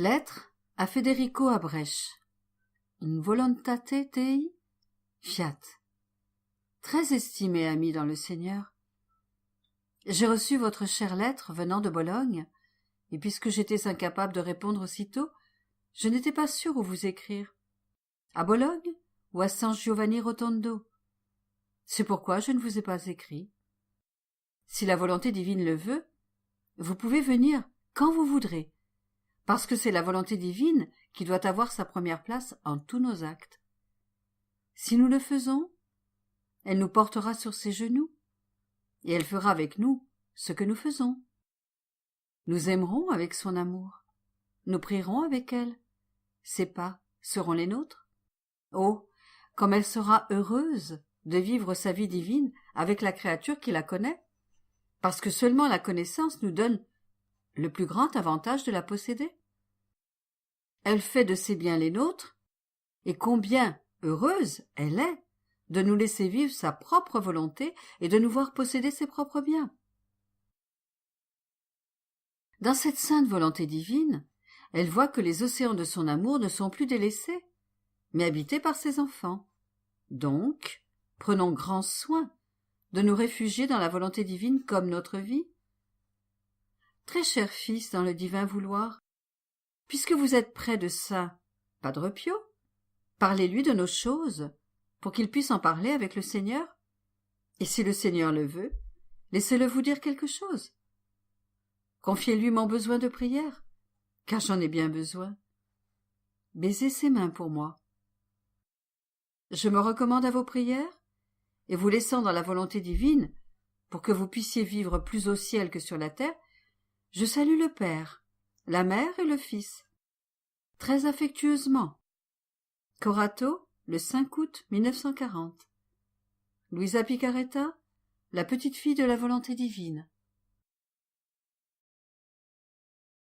Lettre a Federico Abrech. In voluntate tei fiat. Très estimé ami dans le Seigneur, j'ai reçu votre chère lettre venant de Bologne, et puisque j'étais incapable de répondre aussitôt, je n'étais pas sûr où vous écrire. À Bologne ou à San Giovanni Rotondo. C'est pourquoi je ne vous ai pas écrit. Si la volonté divine le veut, vous pouvez venir quand vous voudrez, parce que c'est la volonté divine qui doit avoir sa première place en tous nos actes. Si nous le faisons, elle nous portera sur ses genoux, et elle fera avec nous ce que nous faisons. Nous aimerons avec son amour, nous prierons avec elle, ses pas seront les nôtres. Oh, comme elle sera heureuse de vivre sa vie divine avec la créature qui la connaît, parce que seulement la connaissance nous donne le plus grand avantage de la posséder. Elle fait de ses biens les nôtres, et combien heureuse elle est de nous laisser vivre sa propre volonté et de nous voir posséder ses propres biens. Dans cette sainte volonté divine, elle voit que les océans de son amour ne sont plus délaissés, mais habités par ses enfants. Donc, prenons grand soin de nous réfugier dans la volonté divine comme notre vie. Très cher fils dans le divin vouloir, puisque vous êtes près de Saint Padre Pio, parlez-lui de nos choses, pour qu'il puisse en parler avec le Seigneur. Et si le Seigneur le veut, laissez-le vous dire quelque chose. Confiez-lui mon besoin de prière, car j'en ai bien besoin. Baisez ses mains pour moi. Je me recommande à vos prières, et vous laissant dans la volonté divine, pour que vous puissiez vivre plus au ciel que sur la terre, je salue le Père, la Mère et le Fils. Très affectueusement. Corato, le 5 août 1940. Luisa Picaretta, la petite fille de la volonté divine.